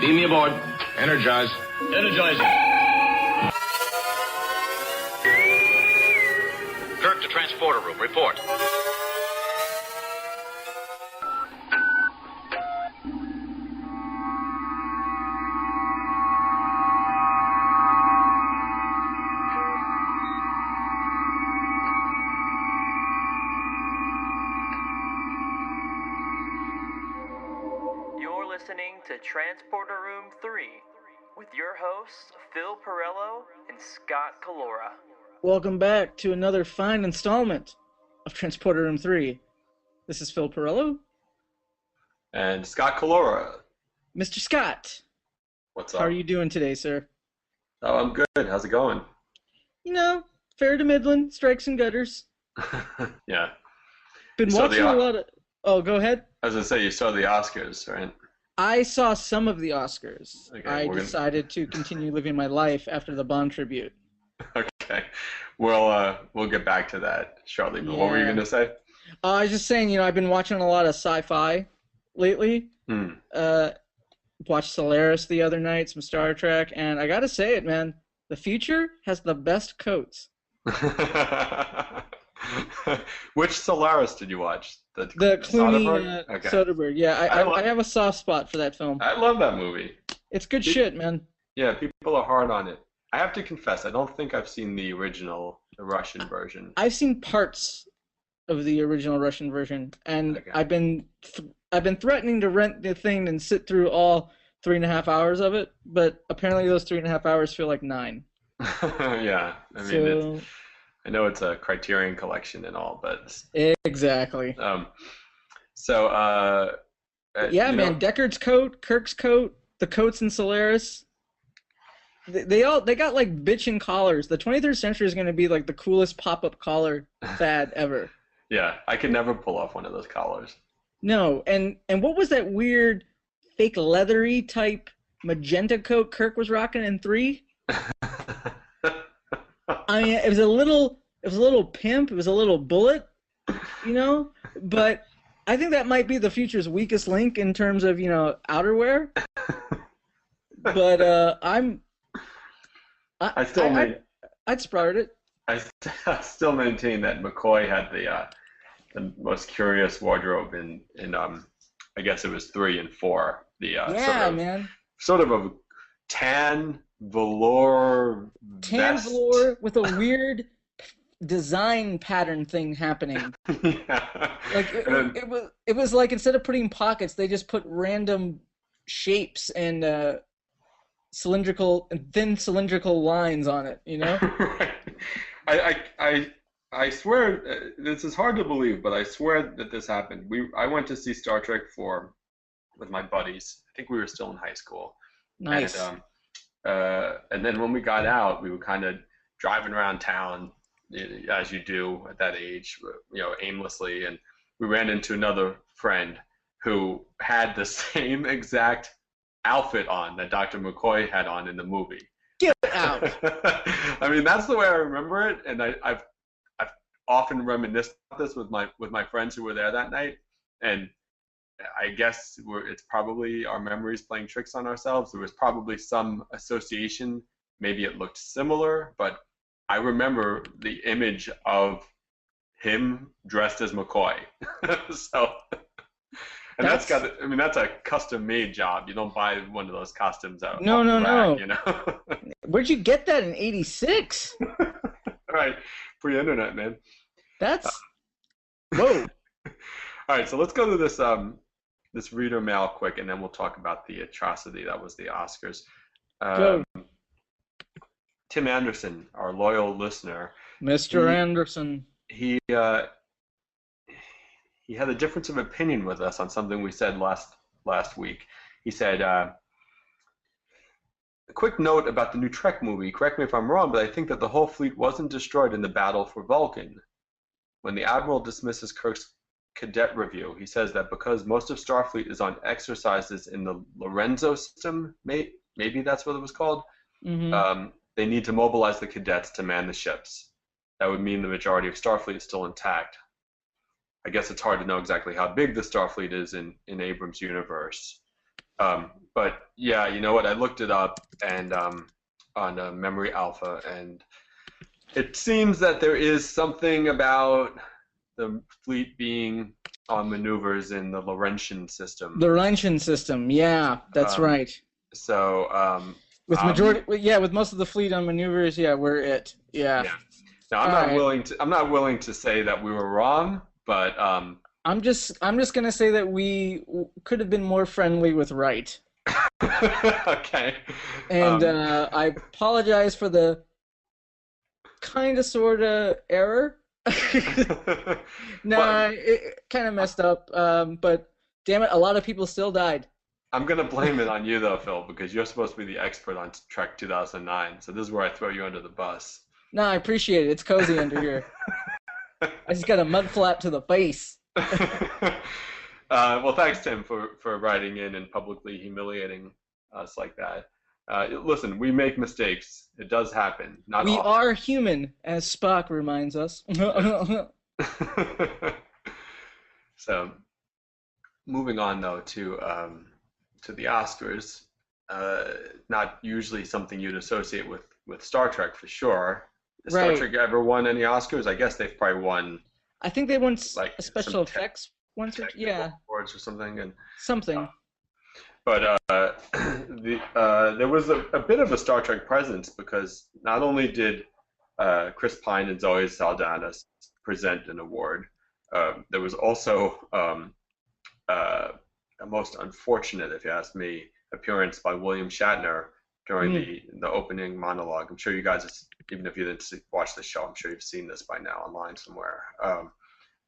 Beam me aboard. Energize. Energizing. Kirk to transporter room. Report. You're listening to Transporter Room 3 with your hosts, Phil Perello and Scott Calora. Welcome back to another fine installment of Transporter Room 3. This is Phil Perello. And Scott Calora. Mr. Scott. What's up? How are you doing today, sir? Oh, I'm good. How's it going? You know, fair to middling, strikes and gutters. Yeah. Been watching a lot of... Oh, go ahead. I was going to say, you saw the Oscars, right? I saw some of the Oscars. Okay, I decided to continue living my life after the Bond tribute. Okay. We'll get back to that shortly. But what were you going to say? I was just saying, you know, I've been watching a lot of sci-fi lately. Watched Solaris the other night, some Star Trek, and I gotta say it, man. The future has the best coats. Which Solaris did you watch? The Clooney okay. Soderbergh. Yeah, I have a soft spot for that film. I love that movie. It's good shit, man. Yeah, people are hard on it. I have to confess, I don't think I've seen the original, the Russian version. I've seen parts of the original Russian version, and Okay. I've been threatening to rent the thing and sit through all 3.5 hours of it, but apparently those 3.5 hours feel like 9. Yeah, I mean, I know it's a Criterion collection and all, but exactly. Yeah, man, Deckard's coat, Kirk's coat, the coats in Solaris. They got like bitchin' collars. The 23rd century is going to be like the coolest pop-up collar fad ever. Yeah, I could never pull off one of those collars. No, and what was that weird fake leathery type magenta coat Kirk was rocking in 3? I mean, it was a little pimp, it was a little bullet, you know, but I think that might be the future's weakest link in terms of, you know, outerwear. But I'd sprout it. I still maintain that McCoy had the most curious wardrobe in I guess it was 3 and 4. Sort of a tan velour with a weird design pattern thing happening. Yeah. Like it was like instead of putting pockets, they just put random shapes and thin cylindrical lines on it, you know? Right. I swear, this is hard to believe, but I swear that this happened. I went to see Star Trek 4 with my buddies. I think we were still in high school. Nice. And then when we got out, we were kind of driving around town, as you do at that age, you know, aimlessly, and we ran into another friend who had the same exact outfit on that Dr. McCoy had on in the movie. Get out! I mean, that's the way I remember it, and I've often reminisced about this with my friends who were there that night, and I guess it's probably our memories playing tricks on ourselves. There was probably some association. Maybe it looked similar, but I remember the image of him dressed as McCoy. So, and that's a custom-made job. You don't buy one of those costumes out. No. You know. Where'd you get that in '86? Right, pre-internet, man. That's whoa. All right, so let's go to this reader mail quick, and then we'll talk about the atrocity that was the Oscars. Go. Tim Anderson, our loyal listener, Mr. Anderson. He had a difference of opinion with us on something we said last week. He said, a quick note about the new Trek movie. Correct me if I'm wrong, but I think that the whole fleet wasn't destroyed in the battle for Vulcan. When the Admiral dismisses Kirk's cadet review, he says that because most of Starfleet is on exercises in the Lorenzo system, maybe that's what it was called, they need to mobilize the cadets to man the ships. That would mean the majority of Starfleet is still intact. I guess it's hard to know exactly how big the Starfleet is in Abrams' universe. But yeah, you know what? I looked it up and on Memory Alpha, and it seems that there is something about the fleet being on maneuvers in the Laurentian system. The Laurentian system, yeah, that's right. So with with most of the fleet on maneuvers, yeah, we're it. Yeah. Now I'm not willing to say that we were wrong, but I'm just gonna say that we could have been more friendly with Wright. Okay. And I apologize for the kind of sort of error. It kind of messed up. But damn it, a lot of people still died. I'm gonna blame it on you though, Phil, because you're supposed to be the expert on Trek 2009. So this is where I throw you under the bus. No, I appreciate it. It's cozy under here. I just got a mud flap to the face. Well, thanks, Tim, for writing in and publicly humiliating us like that. Listen, we make mistakes. It does happen. Not we often. are human, as Spock reminds us. So, moving on though to the Oscars. Not usually something you'd associate with Star Trek for sure. Has Star Trek ever won any Oscars? I guess they've probably won. I think they won like a special effects once, awards or something, and something. But there was a bit of a Star Trek presence because not only did Chris Pine and Zoe Saldana present an award, there was also a most unfortunate, if you ask me, appearance by William Shatner during the opening monologue. I'm sure you guys, even if you didn't watch the show, I'm sure you've seen this by now online somewhere.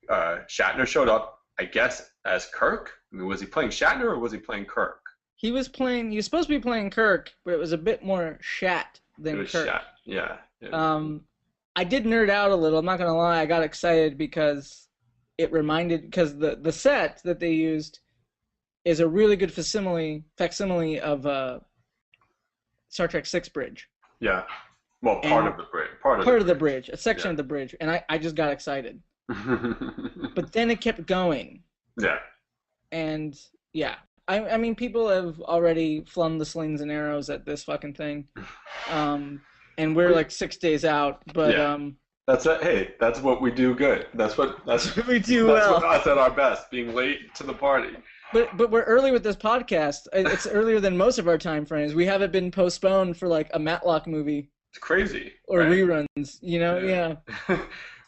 Shatner showed up, I guess, as Kirk. I mean, was he playing Shatner or was he playing Kirk? He was supposed to be playing Kirk, but it was a bit more Shat than Kirk. Shat, yeah. I did nerd out a little. I'm not gonna lie. I got excited because because the set that they used is a really good facsimile of Star Trek 6 bridge. Yeah. Well, part of the bridge. Part of the bridge. A section of the bridge. And I just got excited. But then it kept going. Yeah. And, yeah. I mean, people have already flung the slings and arrows at this fucking thing. And we're like 6 days out. But, That's it. Hey, that's what we do good. That's what we do well. That's what us at our best, being late to the party. But we're early with this podcast. It's earlier than most of our time frames. We haven't been postponed for like a Matlock movie. It's crazy. Or reruns, you know? Yeah.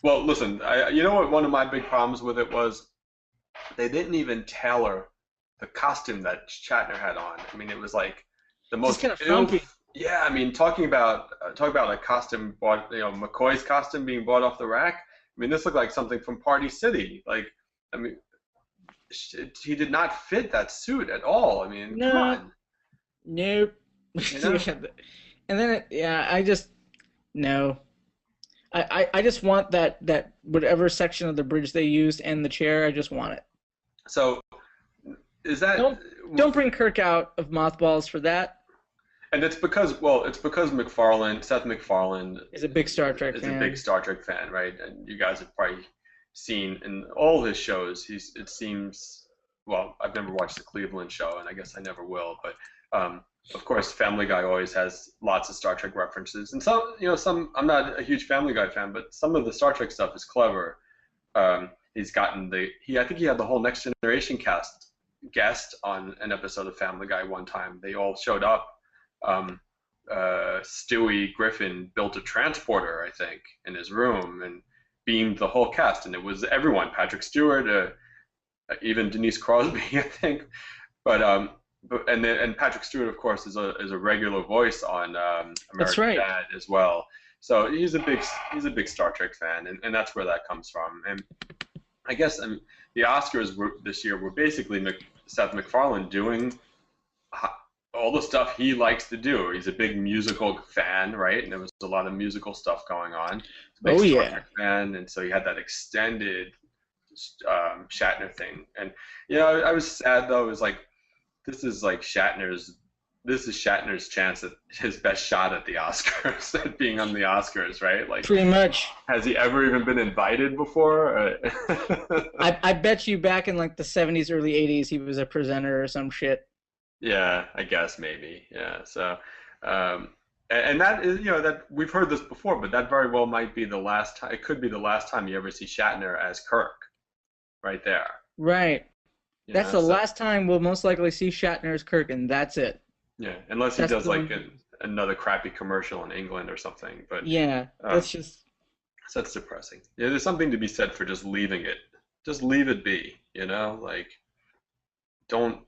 Well, listen, you know what one of my big problems with it was? They didn't even tailor the costume that Shatner had on. I mean, it was like the most kind of frumpy. Yeah, I mean, talking about a costume bought, McCoy's costume being bought off the rack. I mean, this looked like something from Party City. Like, I mean, he did not fit that suit at all. I mean, come on. Nope. You know? And then I just no. I just want that whatever section of the bridge they used and the chair. I just want it. So, is that don't bring Kirk out of mothballs for that. And it's because Seth MacFarlane is a big Star Trek fan. A big Star Trek fan, right? And you guys have probably seen in all his shows. It seems, well, I've never watched the Cleveland show, and I guess I never will. But of course, Family Guy always has lots of Star Trek references, and some. I'm not a huge Family Guy fan, but some of the Star Trek stuff is clever. He's gotten I think he had the whole Next Generation cast guest on an episode of Family Guy one time. They all showed up. Stewie Griffin built a transporter, I think, in his room and beamed the whole cast, and it was everyone: Patrick Stewart, even Denise Crosby, I think. But Patrick Stewart, of course, is a regular voice on American Dad as well. So he's a big Star Trek fan, and that's where that comes from. And I guess the Oscars this year were basically Seth MacFarlane doing all the stuff he likes to do. He's a big musical fan, right? And there was a lot of musical stuff going on. Star Trek fan, and so he had that extended Shatner thing. And I was sad though. It was like this is Shatner's chance at his best shot at the Oscars, at being on the Oscars, right? Like pretty much. Has he ever even been invited before? I bet you back in like the 70s, early 80s, he was a presenter or some shit. Yeah, I guess maybe. Yeah. So, and that is, that we've heard this before, but that very well might be the last time. It could be the last time you ever see Shatner as Kirk, right there. Right. That's the So, last time we'll most likely see Shatner as Kirk, and that's it. Yeah, unless he That's does the like one- another crappy commercial in England or something. But Yeah, that's just. so that's depressing. Yeah, there's something to be said for just leaving it. Just leave it be. Like don't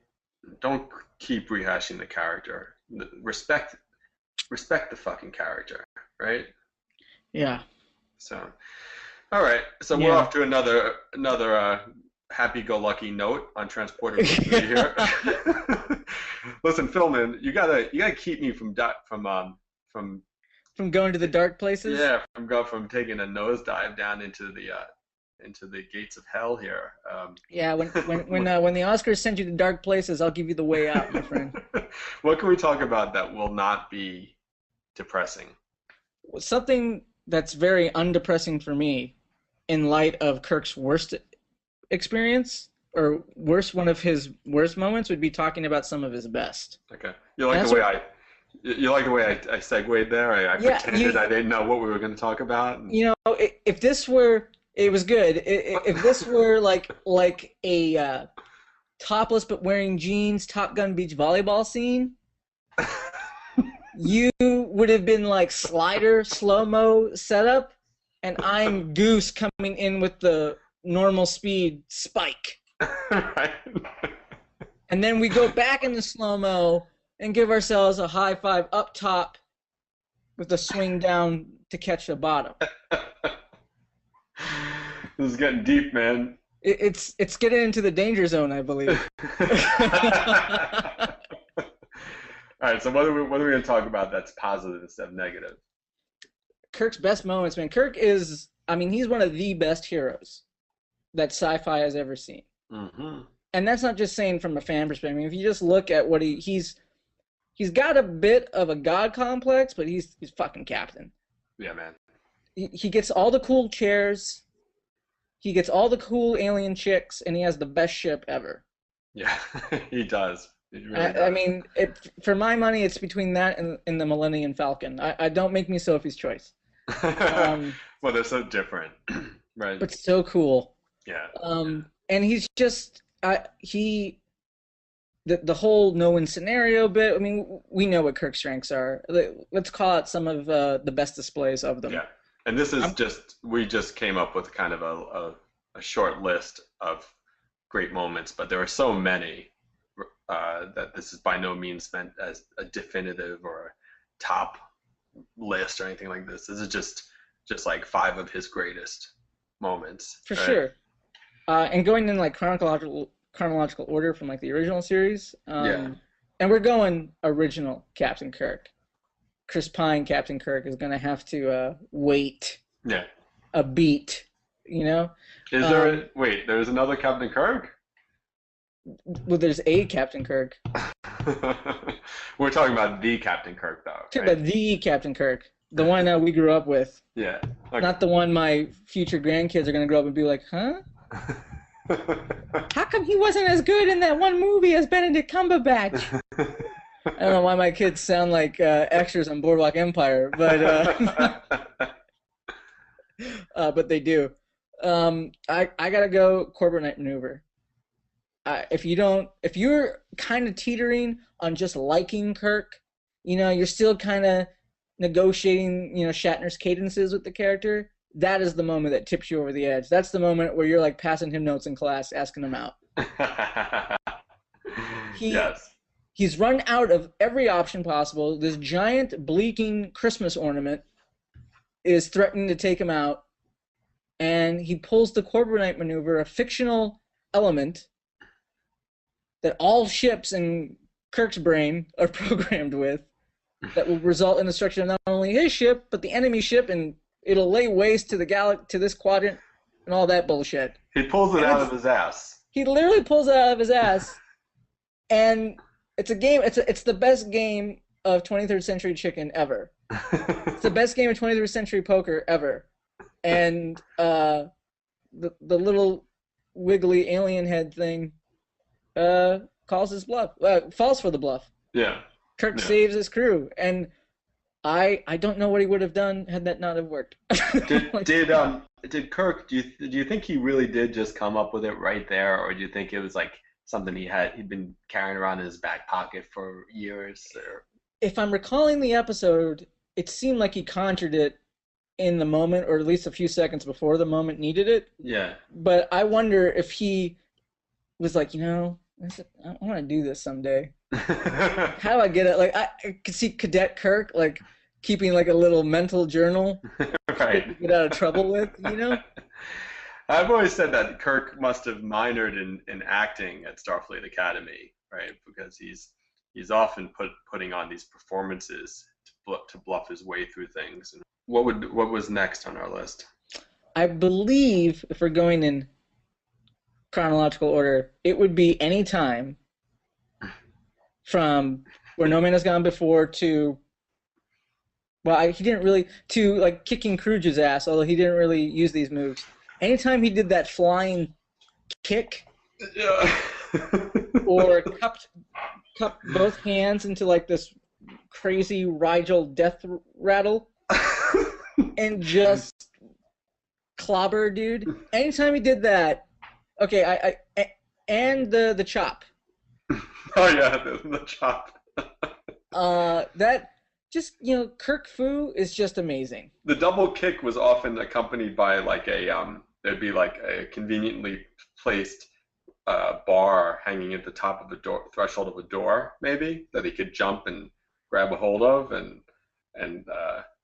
keep rehashing the character. Respect the fucking character, right? Yeah. So, all right. So we're Yeah. off to another happy-go-lucky note on Transporter Room here. Listen, Philman, you gotta keep me from From going to the dark places. yeah from taking a nosedive down into the gates of hell here. Yeah. When the Oscars send you to dark places, I'll give you the way out, my friend. What can we talk about that will not be depressing? Something that's very undepressing for me, in light of Kirk's worst experience, or one of his worst moments, would be talking about some of his best. Okay, you like the way I segued there. I pretended I didn't know what we were going to talk about. If this were, it was good. If this were like a topless but wearing jeans Top Gun beach volleyball scene, you would have been like slider slow-mo setup, and I'm Goose coming in with the normal speed spike. Right. And then we go back into slow-mo and give ourselves a high five up top with a swing down to catch the bottom. This is getting deep, man. It's getting into the danger zone, I believe. All right, so what are we going to talk about that's positive instead of negative? Kirk's best moments, man. Kirk is, he's one of the best heroes that sci-fi has ever seen. Mm-hmm. And that's not just saying from a fan perspective. If you just look at what he's got a bit of a god complex, but he's fucking Captain. Yeah, man. He gets all the cool chairs, he gets all the cool alien chicks, and he has the best ship ever. Yeah, he does. He really does. For my money, it's between that and the Millennium Falcon. I don't make me Sophie's choice. Well, they're so different, right? But so cool. Yeah. And he's just the whole no-win scenario bit. We know what Kirk's strengths are. Let's call out some of the best displays of them. Yeah. And this is we just came up with kind of a short list of great moments, but there are so many that this is by no means meant as a definitive or a top list or anything like this. This is just like 5 of his greatest moments. For sure. And going in like chronological order from like the original series. Yeah. And we're going original Captain Kirk. Chris Pine Captain Kirk is going to have to wait a beat, Is there there's another Captain Kirk? Well, there's a Captain Kirk. We're talking about the Captain Kirk, though. Talking about the Captain Kirk. The one we grew up with. Yeah. Okay. Not the one my future grandkids are going to grow up and be like, huh? How come he wasn't as good in that one movie as Benedict Cumberbatch? I don't know why my kids sound like extras on Boardwalk Empire, but they do. I gotta go Corporate Night Maneuver. If you're kind of teetering on just liking Kirk, you're still kind of negotiating, Shatner's cadences with the character. That is the moment that tips you over the edge. That's the moment where you're like passing him notes in class, asking him out. Yes. He's run out of every option possible. This giant bleaking Christmas ornament is threatening to take him out, and he pulls the Corporate Night Maneuver, a fictional element that all ships in Kirk's brain are programmed with, that will result in the destruction of not only his ship but the enemy ship, and it'll lay waste to to this quadrant and all that bullshit. He pulls it out of his ass. He literally pulls it out of his ass, and it's a game. It's the best game of 23rd century chicken ever. It's the best game of 23rd century poker ever, and the little wiggly alien head thing calls his bluff, falls for the bluff. Yeah. Kirk Yeah. saves his crew, and I don't know what he would have done had that not have worked. Did Kirk? Do you think he really did just come up with it right there, or do you think it was like something he'd been carrying around in his back pocket for years? Or... If I'm recalling the episode, it seemed like he conjured it in the moment, or at least a few seconds before the moment needed it. Yeah. But I wonder if he was like, I want to do this someday. How do I get it? Like I could see Cadet Kirk like keeping like a little mental journal, right? To get out of trouble with, I've always said that Kirk must have minored in acting at Starfleet Academy, right? Because he's often putting on these performances to bluff his way through things. And what was next on our list? I believe if we're going in chronological order, it would be any time from Where No Man Has Gone Before to, well, he didn't really, to like kicking Kruge's ass, although he didn't really use these moves. Anytime he did that flying kick, or cupped both hands into like this crazy Rigel death rattle, and just clobber dude. Anytime he did that, okay, and the chop. Oh yeah, the chop. That just Kirk Fu is just amazing. The double kick was often accompanied by like there'd be like a conveniently placed bar hanging at the top of the threshold of a door, maybe, that he could jump and grab a hold of and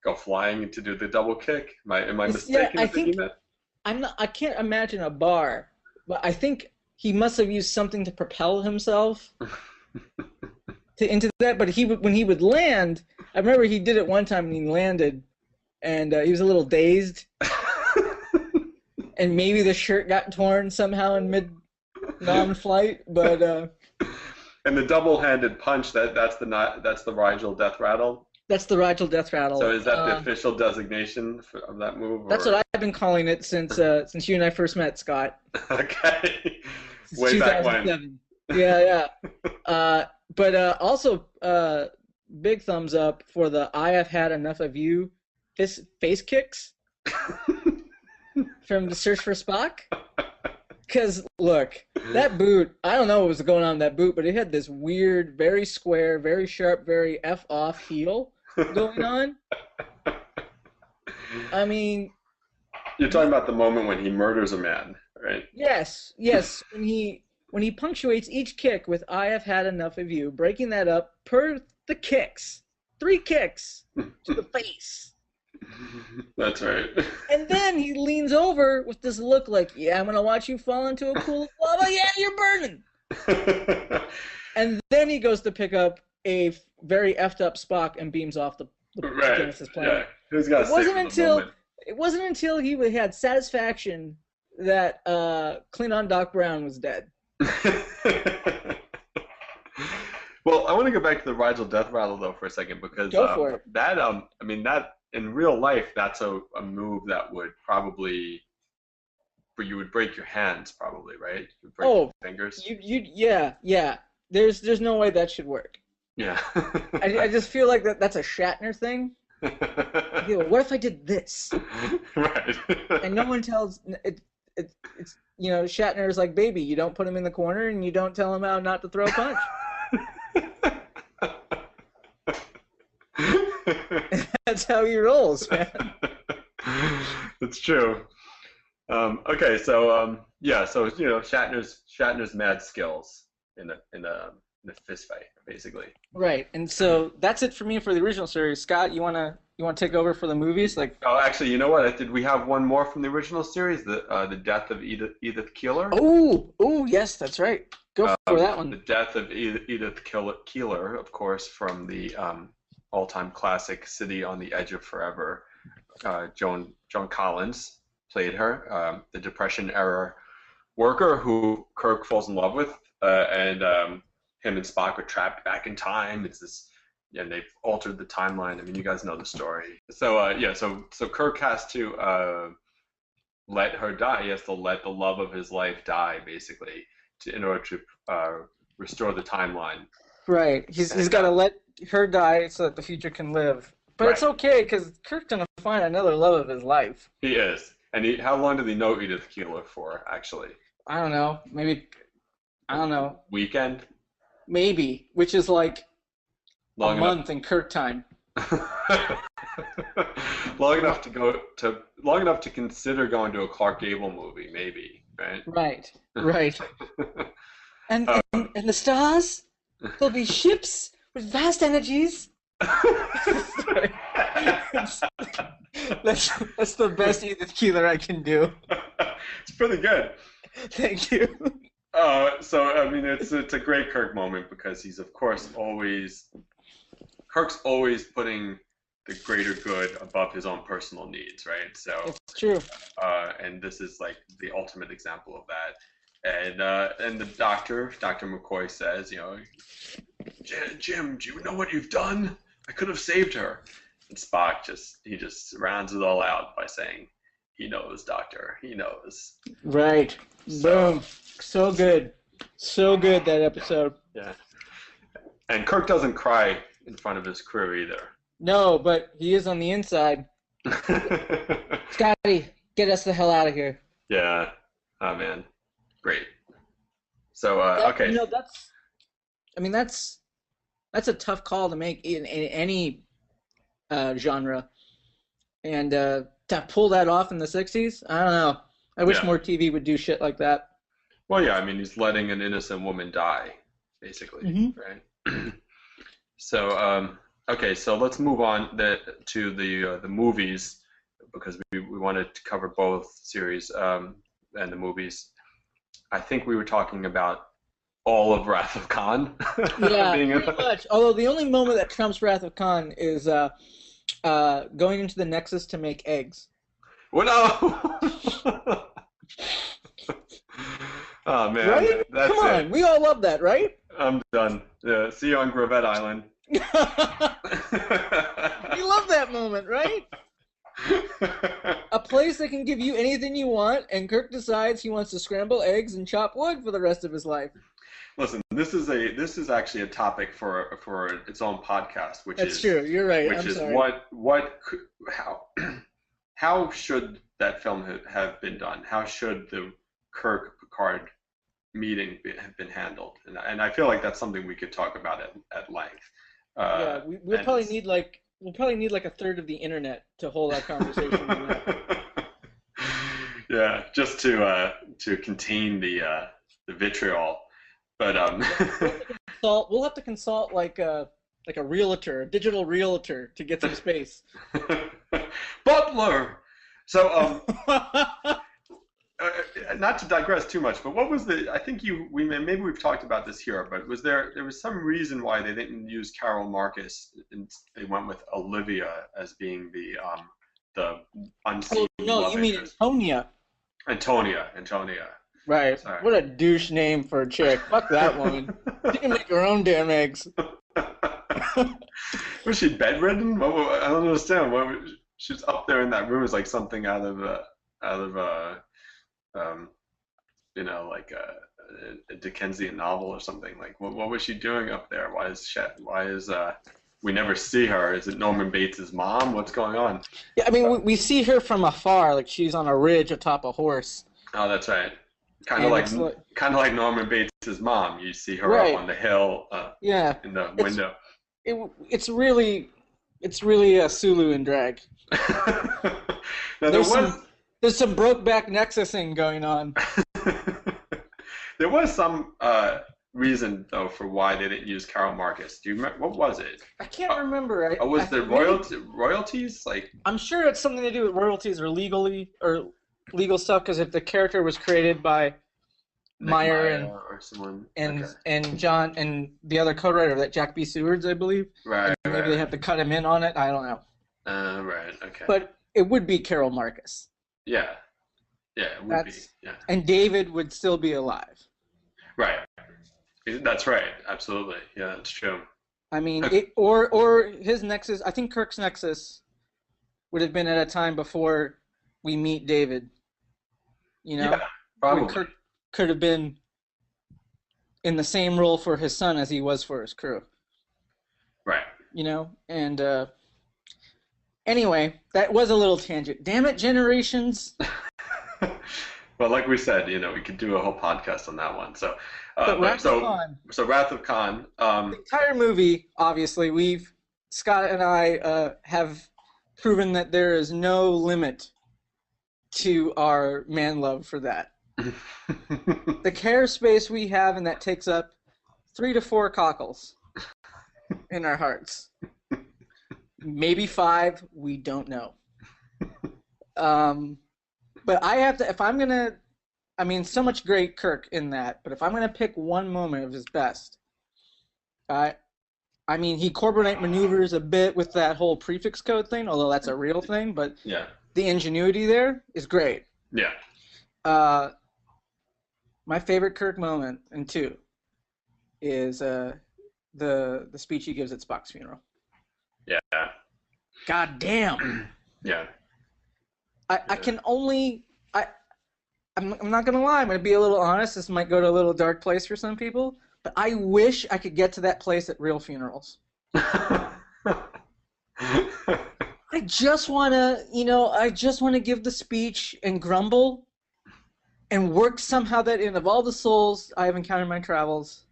go flying to do the double kick. Am I mistaken in thinking that? I can't imagine a bar, but I think he must have used something to propel himself into that. But when he would land, I remember he did it one time and he landed, and he was a little dazed, and maybe the shirt got torn somehow in mid non-flight. But and the double-handed punch that's the Rigel death rattle. That's the Rigel death rattle. So is that the official designation of that move? That's what I've been calling it since you and I first met, Scott. Okay. Since Way back 2007. When. Yeah. But also, big thumbs up for the "I have had enough of you" face kicks from The Search for Spock. Because look, that boot, I don't know what was going on in that boot, but it had this weird, very square, very sharp, very F-off heel going on. I mean... You're talking about the moment when he murders a man, right? Yes. When he punctuates each kick with "I have had enough of you," breaking that up per the kicks. 3 kicks to the face. That's right. And then he leans over with this look like, "Yeah, I'm going to watch you fall into a pool of lava. Yeah, you're burning." And then he goes to pick up a very effed up Spock and beams off the right. Genesis planet. Yeah. Who's got It wasn't until he had satisfaction that Klingon Doc Brown was dead. Well, I want to go back to the Rigel death rattle though for a second, because Go for it. that that in real life, that's a move that would probably, but you would break your hands probably, right? You would break your fingers. Yeah. There's no way that should work. Yeah. I just feel like that's a Shatner thing. What if I did this? Right. And no one tells it's Shatner is like, "Baby, you don't put him in the corner and you don't tell him how not to throw a punch." That's how he rolls, man. It's true. Okay, so Shatner's mad skills in a fist fight, basically. Right, and so that's it for me for the original series. Scott, you wanna take over for the movies? Oh, actually, you know what? Did we have one more from the original series? The death of Edith Keeler. Oh, yes, that's right. Go for that one. The death of Edith Keeler, of course, from the all-time classic City on the Edge of Forever. Joan Collins played her, the Depression-era worker who Kirk falls in love with, and him and Spock are trapped back in time. It's this, and they've altered the timeline. I mean, you guys know the story. So Kirk has to let her die. He has to let the love of his life die, basically, in order to restore the timeline. Right. He's got to let her die so that the future can live. But it's okay because Kirk's gonna find another love of his life. He is. And how long did he know Edith Keeler for? Actually, I don't know. Maybe. I don't know. Weekend. Maybe, which is like Long a month in Kirk time. long enough to consider going to a Clark Gable movie, maybe, right? Right. and the stars, there'll be ships with vast energies. That's the best Edith Keeler I can do. It's pretty good. Thank you. So I mean, it's a great Kirk moment because he's of course Kirk's always putting the greater good above his own personal needs, right? So it's true. And this is like the ultimate example of that. And the Dr. McCoy says, Jim, do you know what you've done? I could have saved her. And Spock just rounds it all out by saying, he knows, Doctor, he knows. Right. Boom. So good. So good, that episode. Yeah. And Kirk doesn't cry in front of his crew either. No, but he is on the inside. Scotty, get us the hell out of here. Yeah. Oh, man. Great. So, okay. That's a tough call to make in any genre. And to pull that off in the 60s, I don't know. I wish more TV would do shit like that. Well, yeah, I mean, he's letting an innocent woman die, basically, right? So, okay, so let's move on to the movies because we wanted to cover both series and the movies. I think we were talking about all of Wrath of Khan. Yeah, pretty much. Although the only moment that trumps Wrath of Khan is going into the Nexus to make eggs. Well, no! Oh, man. Right? Come on, we all love that, right? I'm done. Yeah, see you on Gravette Island. We love that moment, right? A place that can give you anything you want, and Kirk decides he wants to scramble eggs and chop wood for the rest of his life. Listen, this is actually a topic for its own podcast, which That's true. You're right. Which I'm is sorry. how should that film have been done? How should the Kirk Picard meeting have been handled? And I feel like that's something we could talk about at length. Yeah, we'll probably need like a third of the internet to hold that conversation. Yeah, just to contain the vitriol. But we'll have to consult like a realtor, a digital realtor, to get some space. Butler. So not to digress too much, but what was I think maybe we've talked about this here, but there was some reason why they didn't use Carol Marcus and they went with Olivia as being the unseen. Oh, no, you mean Antonia. Antonia. Right. Sorry. What a douche name for a chick. Fuck that woman. She can make her own damn eggs. Was she bedridden? I don't understand. She's up there in that room is like something out of like a Dickensian novel or something. Like, what was she doing up there? Why is we never see her? Is it Norman Bates' mom? What's going on? Yeah, I mean, we see her from afar, like she's on a ridge atop a horse. Oh, that's right. Kind of like Norman Bates' mom. You see her up on the hill. In the window. It's really a Sulu in drag. Now, there's some Brokeback Nexusing going on. There was some reason though for why they didn't use Carol Marcus. Do you remember what was it? I can't remember. Was there royalties? Like, I'm sure it's something to do with royalties or legal stuff, because if the character was created by Meyer or someone and John and the other co-writer, that Jack B. Sewards, I believe. Right. Maybe they have to cut him in on it. I don't know. Right. Okay. But it would be Carol Marcus. Yeah. Yeah, it would be. Yeah. And David would still be alive. Right. That's right. Absolutely. Yeah, that's true. I mean, or his Nexus. I think Kirk's Nexus would have been at a time before we meet David. You know, yeah, probably. Kirk could have been in the same role for his son as he was for his crew. Right. You know, and anyway, that was a little tangent. Damn it, Generations. Well, like we said, you know, we could do a whole podcast on that one. So, Wrath of Khan. So Wrath of Khan. The entire movie, obviously, Scott and I have proven that there is no limit to our man love for that. The care space we have, and that takes up 3 to 4 cockles in our hearts. Maybe 5, we don't know. But I have to, if I'm going to, I mean, so much great Kirk in that, but if I'm going to pick one moment of his best, I mean, he Corbinite maneuvers a bit with that whole prefix code thing, although that's a real thing, but yeah, the ingenuity there is great. Yeah. My favorite Kirk moment, and 2, is the speech he gives at Spock's funeral. Yeah. God damn. Yeah. I can only I'm not gonna lie, I'm gonna be a little honest, this might go to a little dark place for some people, but I wish I could get to that place at real funerals. I just wanna give the speech and grumble and work somehow that in. Of all the souls I have encountered in my travels,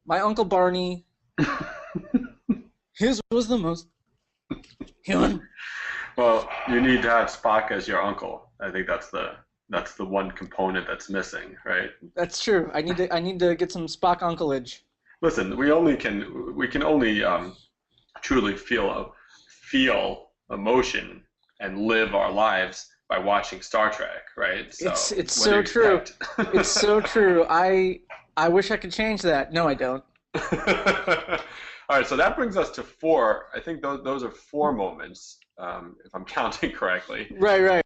my Uncle Barney, his was the most human. Well, you need to have Spock as your uncle. I think that's the one component that's missing, right? That's true. I need to get some Spock uncleage. Listen, we can only truly feel emotion and live our lives by watching Star Trek, right? So it's so true. It's so true. I wish I could change that. No, I don't. All right, so that brings us to 4. I think those are 4 moments, if I'm counting correctly. Right.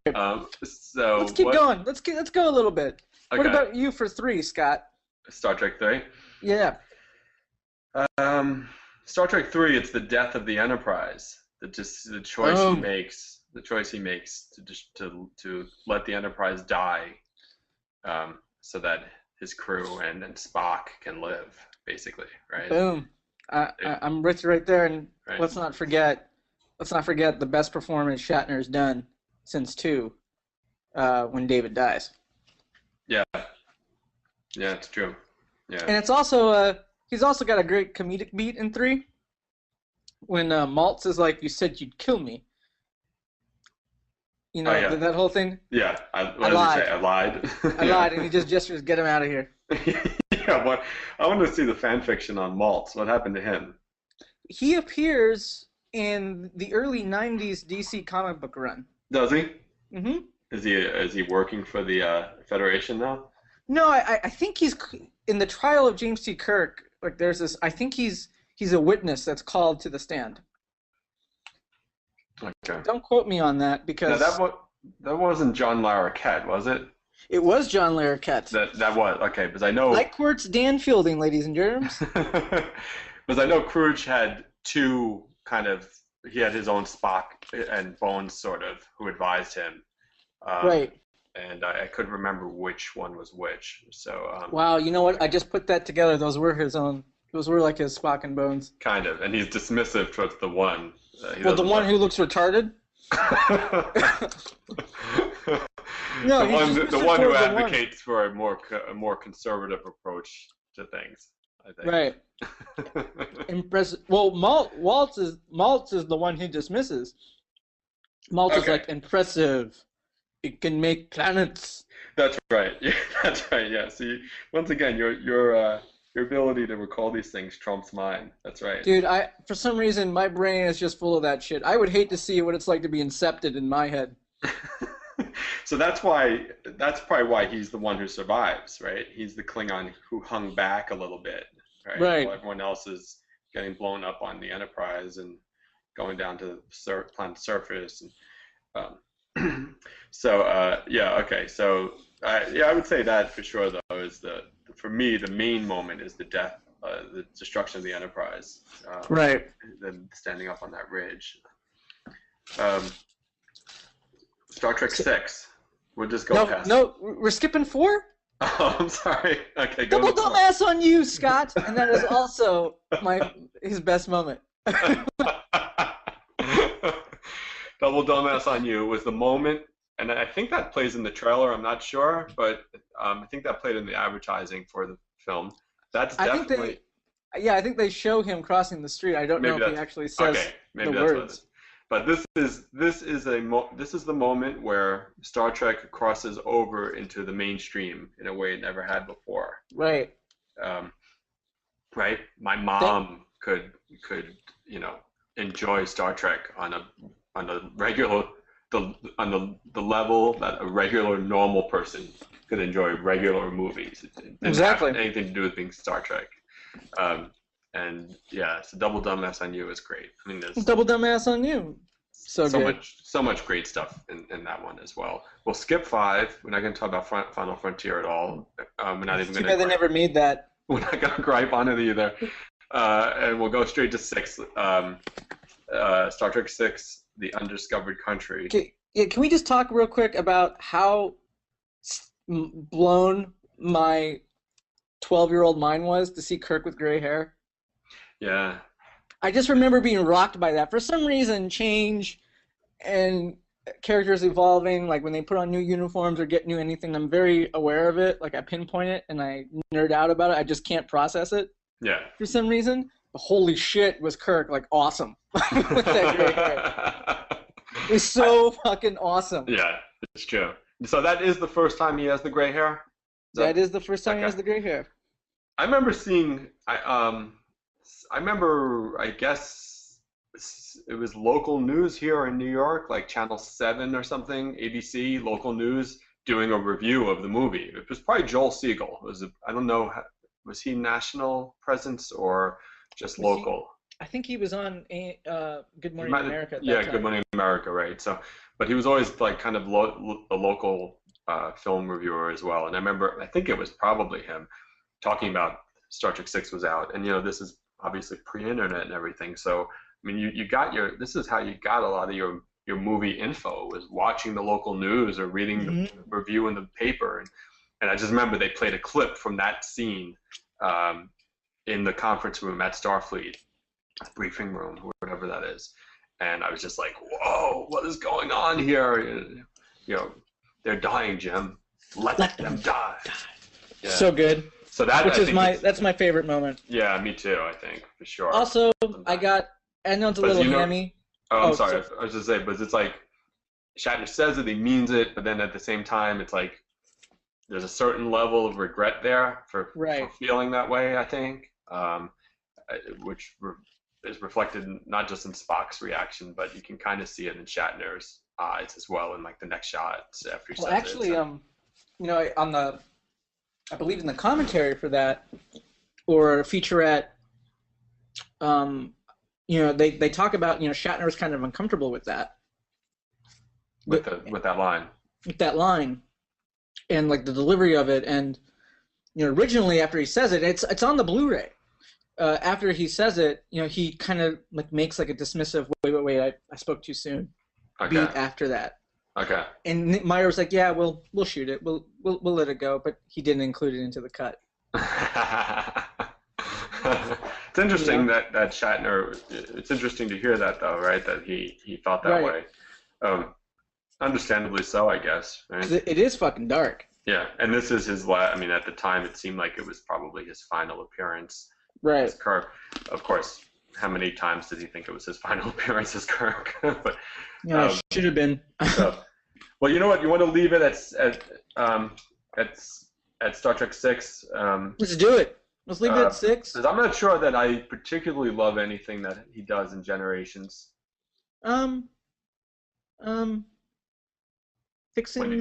So let's keep going. Let's go a little bit. Okay. What about you for 3, Scott? Star Trek 3. Yeah. Star Trek 3. It's the death of the Enterprise. The choice he makes. The choice he makes to let the Enterprise die, so that his crew and Spock can live, basically, right? Boom. I'm with you right there, and right. Let's not forget the best performance Shatner's done since 2, when David dies. Yeah, it's true. Yeah, and it's also he's also got a great comedic beat in 3, when Maltz is like, "You said you'd kill me." You know, that whole thing. Yeah, I lied. I lied. I lied, and he just gestures, "Get him out of here." Yeah, but I want to see the fan fiction on Maltz. What happened to him? He appears in the early '90s DC comic book run. Does he? Mm-hmm. Is he working for the Federation now? No, I think he's in the trial of James T. Kirk. Like, there's this. I think he's a witness that's called to the stand. Okay. Don't quote me on that, because that wasn't John Larroquette, was it? It was John Larroquette. That was okay, because I know. Light Quartz Dan Fielding, ladies and germs. Because I know Kruge had 2 kind of. He had his own Spock and Bones, sort of, who advised him. Right. And I couldn't remember which one was which. So. Wow, you know what? I just put that together. Those were his own. Those were like his Spock and Bones. Kind of, and he's dismissive towards the one. The one who looks retarded. No, the one who advocates for a more conservative approach to things, I think. Right. Impressive. Well, Maltz is the one he dismisses. Maltz is like, impressive. It can make planets. That's right. Yeah, that's right. Yeah. See, once again, your ability to recall these things trumps mine. That's right. Dude, for some reason my brain is just full of that shit. I would hate to see what it's like to be incepted in my head. So that's probably why he's the one who survives, right? He's the Klingon who hung back a little bit, right? Right. While everyone else is getting blown up on the Enterprise and going down to the planet's surface. And, so okay. So I would say that for sure, though, is for me the main moment is the destruction of the Enterprise. Right. Then standing up on that ridge. Star Trek 6. We'll just go past. No, we're skipping 4? Oh, I'm sorry. Okay, go. Double dumbass on you, Scott. And that is also his best moment. Double dumbass on you was the moment, and I think that plays in the trailer. I'm not sure, but I think that played in the advertising for the film. That's definitely. I think they show him crossing the street. I don't know if he actually says the words. But this is the moment where Star Trek crosses over into the mainstream in a way it never had before. Right. Right. My mom could enjoy Star Trek on a regular on the level that a regular normal person could enjoy regular movies. It didn't have anything to do with being Star Trek. And yeah, so Double Dumbass on You is great. I mean, there's Double Dumbass on You. So much great stuff in that one as well. We'll skip 5. We're not going to talk about Final Frontier at all. We're not even going to. They never made that. We're not going to gripe on it either. And we'll go straight to 6. Star Trek 6, The Undiscovered Country. Okay, yeah, can we just talk real quick about how blown my 12-year-old mind was to see Kirk with gray hair? Yeah. I just remember being rocked by that. For some reason, change and characters evolving, like when they put on new uniforms or get new anything, I'm very aware of it. Like I pinpoint it and I nerd out about it. I just can't process it. Yeah. For some reason. But holy shit, was Kirk like awesome with that gray hair. It was so fucking awesome. Yeah, it's true. So that is the first time he has the gray hair? That is the first time he has the gray hair. I remember seeing, I guess it was local news here in New York, like Channel 7 or something, ABC, local news, doing a review of the movie. It was probably Joel Siegel. I don't know, was he national presence or just local? I think he was on Good Morning America at that time. Good Morning America, right. So, but he was always like kind of a local film reviewer as well. And I remember, I think it was probably him talking about Star Trek 6 was out. And, this is obviously pre-internet and everything. So, I mean, this is how you got a lot of your movie info, was watching the local news or reading the review in the paper. And I just remember they played a clip from that scene in the conference room at Starfleet, briefing room, whatever that is. And I was just like, whoa, what is going on here? They're dying, Jim. Let them die. Yeah. So good. So that's my favorite moment. Yeah, me too, I think, for sure. Also, I know it's a little hammy. Oh, I'm sorry. I was just saying, but it's like, Shatner says it, he means it, but then at the same time, it's like, there's a certain level of regret there for feeling that way, I think, which is reflected not just in Spock's reaction, but you can kind of see it in Shatner's eyes as well in like the next shot after he says actually, it. I believe in the commentary for that, or featurette, they talk about, Shatner was kind of uncomfortable with that. With that line. With that line, and like the delivery of it, and originally after he says it, it's on the Blu-ray. After he says it, he kind of like makes like a dismissive wait, I spoke too soon. Okay. Beat after that. Okay. And Meyer was like, yeah, we'll shoot it. We'll let it go, but he didn't include it into the cut. It's interesting that Shatner. It's interesting to hear that though, right? That he thought that way. Understandably so, I guess. Right? It is fucking dark. Yeah, and this is his last. I mean, at the time, it seemed like it was probably his final appearance. Right. As Kirk. Of course, how many times did he think it was his final appearance as Kirk? But it should have been. Well, you know what? You want to leave it at Star Trek 6. Let's do it. Let's leave it at 6. Because I'm not sure that I particularly love anything that he does in Generations. Fixing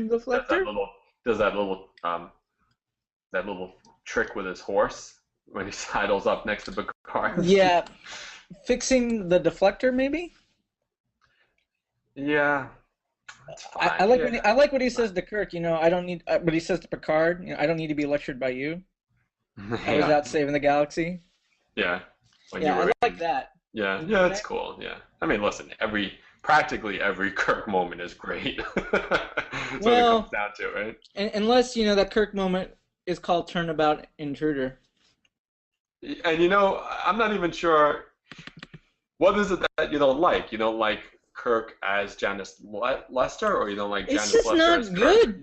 the deflector. Does that little trick with his horse when he sidles up next to Picard. Yeah, fixing the deflector maybe. Yeah. I like what he says to Kirk. I don't need. But he says to Picard, I don't need to be lectured by you. I was out saving the galaxy. Yeah. I like that. Yeah, it's cool. Yeah. I mean, listen, practically every Kirk moment is great. That's what it comes down to, right? Unless that Kirk moment is called Turnabout Intruder. And you know, I'm not even sure. What is it that you don't like? You don't like Kirk as Janice Lester, or you don't like Janice It's just Lester not as good. Kirk?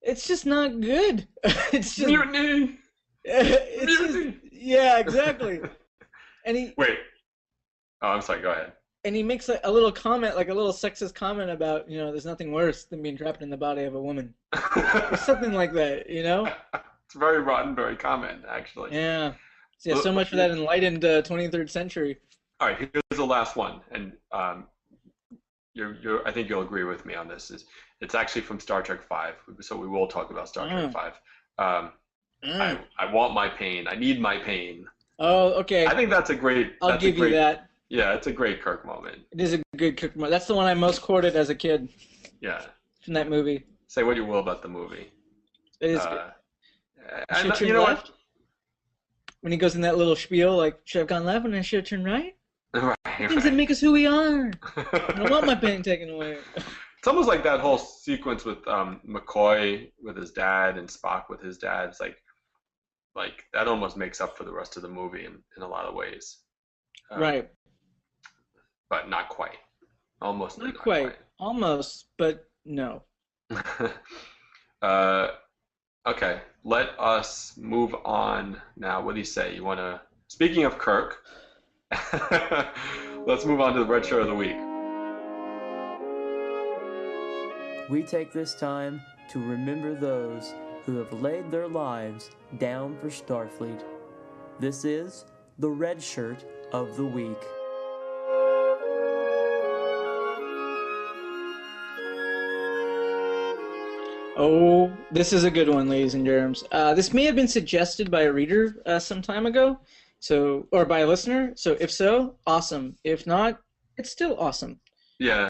It's just not good. It's just Mutiny. it's just, yeah, exactly. And he Wait. Oh, I'm sorry. Go ahead. and he makes a little comment, like a little sexist comment about, there's nothing worse than being trapped in the body of a woman, or something like that. It's a very Roddenberry comment, actually. Yeah. So much for that enlightened 23rd century. All right, here's the last one, and I think you'll agree with me on this. It's actually from Star Trek V, so we will talk about Star Trek V. I want my pain. I need my pain. Oh, okay. I think that's a great. I'll give you that. Yeah, it's a great Kirk moment. It is a good Kirk moment. That's the one I most quoted as a kid. Yeah. From that movie. Say what you will about the movie. It is good. And should you know left? When he goes in that little spiel, like, should I have gone left and I should have turned right? Right. Things that make us who we are. I don't want my pain taken away. It's almost like that whole sequence with McCoy with his dad and Spock with his dad. It's like that almost makes up for the rest of the movie in a lot of ways. Right. But not quite. Almost not quite. Almost, but no. Okay, let us move on now. What do you say? You want to? Speaking of Kirk, let's move on to the Red Shirt of the Week. We take this time to remember those who have laid their lives down for Starfleet. This is the Red Shirt of the Week. Oh, this is a good one, ladies and germs. This may have been suggested by a reader some time ago, or by a listener. So if so, awesome. If not, it's still awesome. Yeah.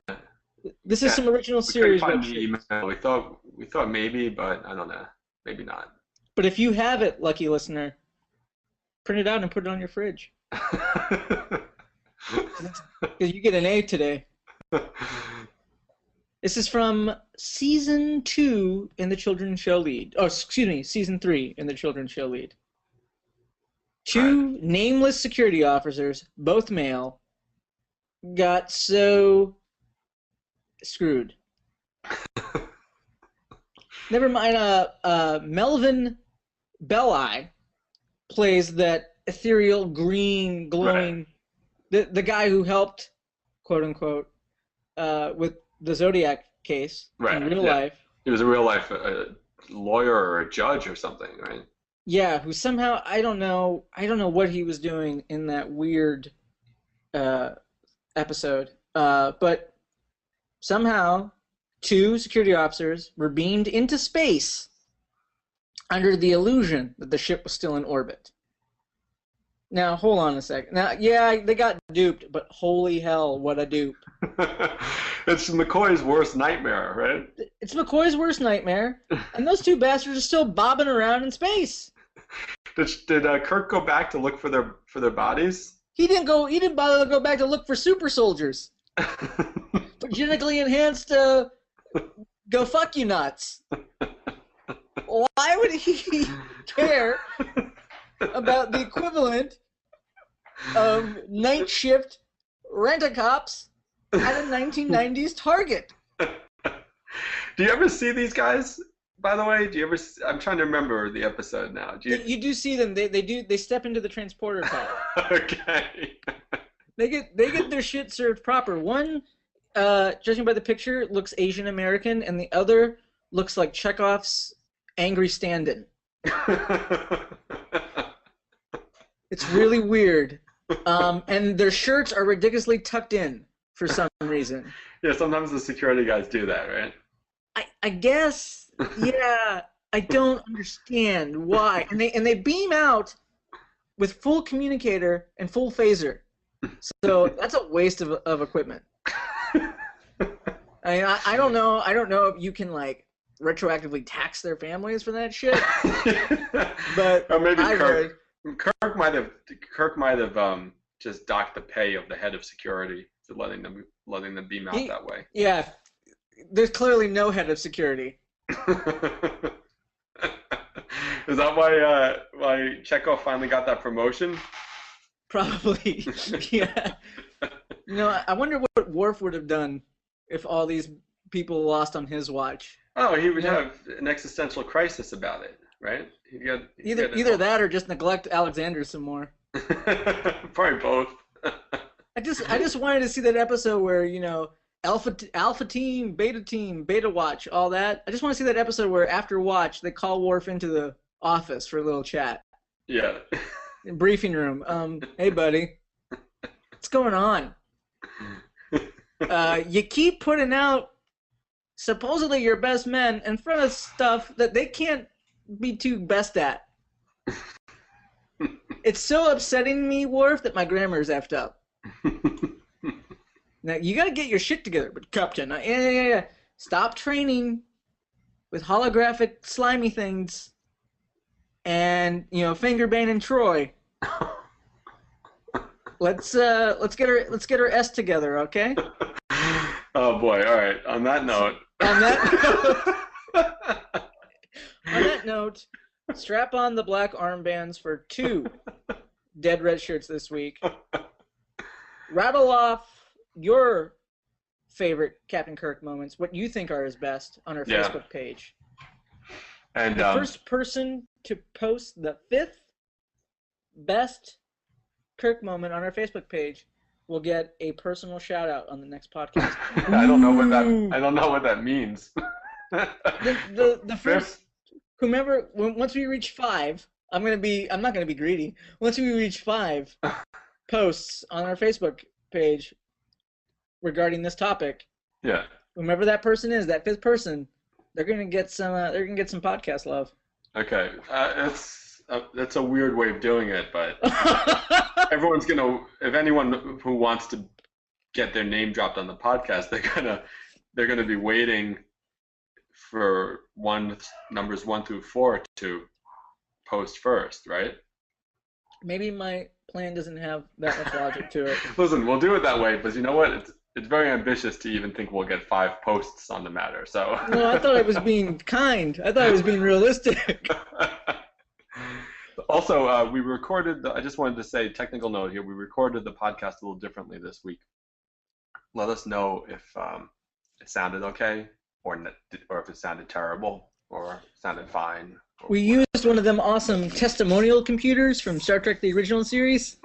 This is some original series. Find the email. We thought maybe, but I don't know. Maybe not. But if you have it, lucky listener, print it out and put it on your fridge. You get an A today. This is from Season 2 in the Children's Show Lead. Oh, excuse me, Season 3 in the Children's Show Lead. Two nameless security officers, both male, got so screwed. Never mind, Melvin Belli plays that ethereal, green, glowing, the guy who helped, quote unquote, with the Zodiac case in real life. He was a real life lawyer or a judge or something, right? Yeah, who somehow I don't know what he was doing in that weird episode, but somehow two security officers were beamed into space under the illusion that the ship was still in orbit. Now, hold on a second. Now, yeah, they got duped, but holy hell, what a dupe. It's McCoy's worst nightmare, right? It's McCoy's worst nightmare, and those two bastards are still bobbing around in space. Did Kirk go back to look for their bodies? He didn't bother to go back to look for super soldiers. For genetically enhanced, go fuck you nuts. Why would he care about the equivalent of night shift rent-a-cops at a 1990s Target? Do you ever see these guys, by the way? I'm trying to remember the episode now. You do see them. They step into the transporter car. Okay. They get their shit served proper. One, judging by the picture, looks Asian American, and the other looks like Chekhov's angry stand-in. It's really weird. And their shirts are ridiculously tucked in for some reason. Yeah, sometimes the security guys do that, right? I guess, yeah. I don't understand why. And they beam out with full communicator and full phaser. So that's a waste of equipment. I don't know if you can retroactively tax their families for that shit. But or maybe I heard Kirk might have just docked the pay of the head of security for letting them beam out that way. Yeah, there's clearly no head of security. Is that why Chekhov finally got that promotion? Probably. Yeah. You know, I wonder what Worf would have done if all these people lost on his watch. Oh, he would have an existential crisis about it, right? Either that or just neglect Alexander some more. Probably both. I just wanted to see that episode where, you know, Alpha team, Beta watch, all that. I just want to see that episode where after watch they call Worf into the office for a little chat. Yeah. Briefing room. Hey buddy, what's going on? You keep putting out supposedly your best men in front of stuff that they can't be too best at. It's so upsetting me, Worf, that my grammar is effed up. Now, you gotta get your shit together, but Captain, yeah. Stop training with holographic slimy things and, you know, finger banging Troy. Let's get our S together, okay? Oh boy, alright. On that note. On that note, strap on the black armbands for 2 dead red shirts this week. Rattle off your favorite Captain Kirk moments, what you think are his best, on our Facebook page. And the first person to post the 5th best Kirk moment on our Facebook page will get a personal shout out on the next podcast. I don't know what that means. the first, whomever, once we reach 5, I'm not gonna be greedy. Once we reach 5 posts on our Facebook page regarding this topic, whomever that person is, that 5th person, they're gonna get some podcast love. Okay, that's a weird way of doing it, but everyone's gonna. If anyone who wants to get their name dropped on the podcast, they're gonna be waiting for numbers 1 through 4 to post first, right? Maybe my plan doesn't have that much logic to it. Listen, we'll do it that way, but you know what? It's very ambitious to even think we'll get 5 posts on the matter. So. No, I thought I was being kind. I thought I was being realistic. Also, we recorded. I just wanted to say, technical note here. We recorded the podcast a little differently this week. Let us know if it sounded okay, or if it sounded terrible, or sounded fine. We used one of them awesome testimonial computers from Star Trek: The Original Series.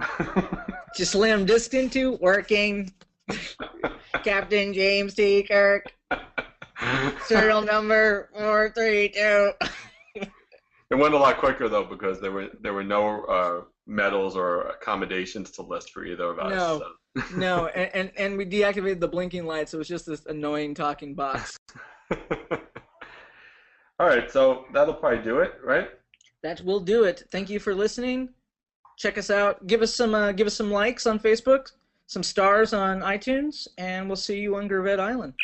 Just slam disc into, working. Captain James T. Kirk. Serial number 432. It went a lot quicker though because there were no medals or accommodations to list for either of us. No, so. No, and we deactivated the blinking lights. So it was just this annoying talking box. All right, so that'll probably do it, right? That will do it. Thank you for listening. Check us out. Give us some likes on Facebook, some stars on iTunes, and we'll see you on Gravette Island.